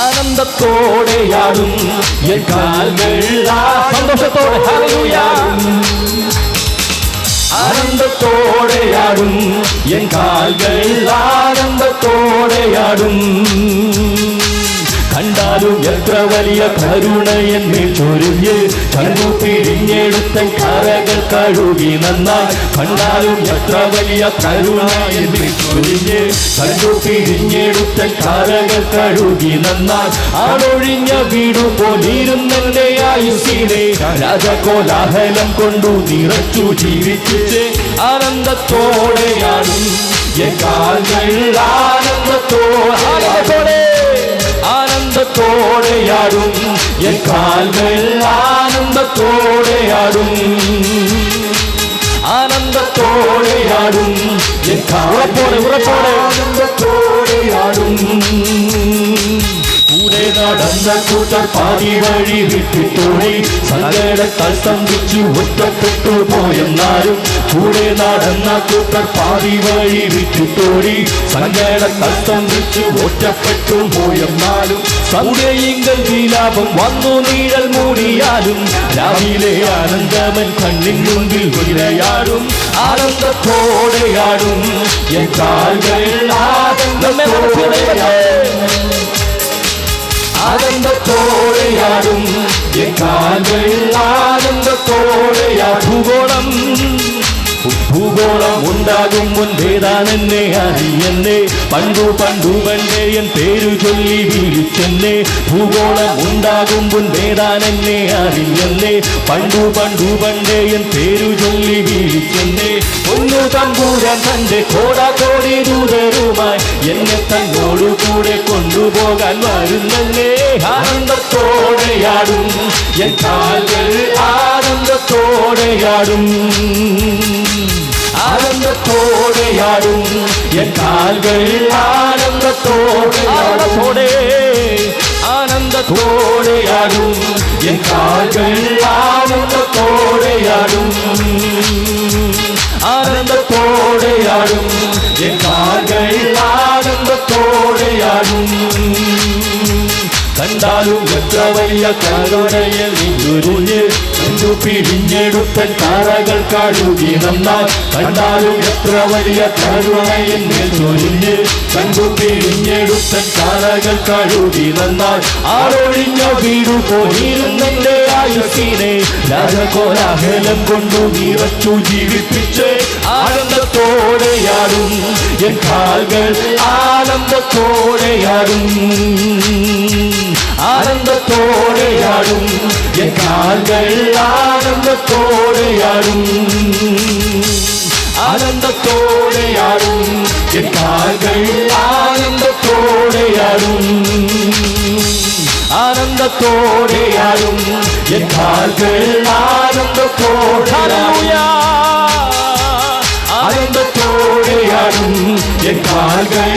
ആനന്ദത്തോടെയാടും എൻ കാൽകൾ സന്തോഷത്തോടെ ഹല്ലേലൂയ ആനന്ദത്തോടെയാടും എൻ കാൽകൾ ആനന്ദത്തോടെയാടും കണ്ടാലും എത്ര വലിയ കരുണ എന്നിൽ ചൊരിഞ്ഞ് ചങ്ങു പിരിഞ്ഞെടുത്ത കരകൾ കഴുകി നന്നായി കണ്ടാലും എത്ര വലിയ കരുണ എന്നിൽ ചൊരിഞ്ഞ് ചങ്ങു പിരിഞ്ഞെടുത്ത കരകൾ കഴുകി നന്നായി ആളൊഴിഞ്ഞ വീടു പോലിരുന്നെന്റെ ആയുസ്സിനെ രാജകോലാഹലം കൊണ്ടു നിറച്ചു ജീവിച്ച് ആനന്ദത്തോടെയാടും എൻ കാൽകൾ ആനന്ദത്തോടെ ആനന്ദത്തോടെയാടും എൻ കാൽകൾ ആനന്ദത്തോടെയാടും ആനന്ദത്തോടെയാടും എൻ ഉറപ്പോടെ ആനന്ദത്തോടെയാടും കൂടെ നടന്ന കൂട്ടർ പാതി വഴി വിട്ടിട്ടോടി സങ്കടത്താൽ സ്തംഭിച്ചു ഒറ്റപ്പെട്ടു പോയെന്നാലും കൂടെ നടന്ന കൂട്ടർ പാതി വഴി വിട്ടിട്ടോടി സങ്കടത്താൽ സ്തംഭിച്ചു ഒറ്റപ്പെട്ടു പോയെന്നാലും സന്ധ്യയിങ്കൽ വിലാപം വന്നു നീഴൽ മൂടിയാലും രാവിലെ ആനന്ദമൻ കണ്ണിൻ മുൻപിൽ വിളയാടും ആനന്ദത്തോടെയാടും എൻ കാൽകൾ ആനന്ദത്തോടെയാടും എൻ കാൽകൾ ആനന്ദത്തോടെയാടും ഭൂഗോളം ഉണ്ടാകും മുൻപേതാൻ എന്നെ അറിയെന്നെ പണ്ടു പണ്ടേ എൻ പേരു ചൊല്ലി വിളിച്ചെന്നെ ഭൂഗോളം ഉണ്ടാകും മുൻപേതാൻ എന്നെ അറിയെന്നെ പണ്ടു പണ്ടേ എൻ പേരു ചൊല്ലി വിളിച്ചെന്നെ ഒന്നു തമ്പൂരാൻ തന്റെ കോടാകോടി ദൂതരുമായി എന്നെ തന്നോടു കൂടെ കൊണ്ടുപോകാൻ വരുന്നല്ലേ ആനന്ദത്തോടെയാടും എൻ കാൽകൾ ആനന്ദത്തോടെയാടും ആനന്ദത്തോടെയാടും എൻ കാൽകൾ ആനന്ദത്തോടെയാടും എൻ കാൽകൾ ആനന്ദത്തോടെയാടും ആനന്ദത്തോടെയാടും എൻ കാൽകൾ ആനന്ദത്തോടെയാടും കണ്ടാലും എത്ര വലിയ കരുണയിൽ നിന്നുരുഞ്ഞ് കണ്ടു പിരിഞ്ഞെടുത്ത താരകൾ കഴുകി നന്നായി കണ്ടാലും എത്ര വലിയ കരുണയിൽ നിന്നുരുഞ്ഞ് കണ്ടു പിരിഞ്ഞെടുത്ത താരകൾ കഴുകി നന്നായി ആളൊഴിഞ്ഞ വീടു പോയിരുന്നെന്റെ ആയുസ്സിനെ രാജകോലാഹലം കൊണ്ടു നിറച്ചു ജീവിപ്പിച്ച് ആനന്ദത്തോടെയാടും എൻ കാൽകൾ ആനന്ദത്തോടെയാടും ആനന്ദത്തോടെയാടും എൻ കാൽകൾ ആനന്ദത്തോടെയാടും ആനന്ദത്തോടെയാടും എൻ കാൽകൾ ആനന്ദത്തോടെയാടും ആനന്ദത്തോടെയാടും എൻ കാൽകൾ ആനന്ദത്തോടെയാടും എൻ കാൽകൾ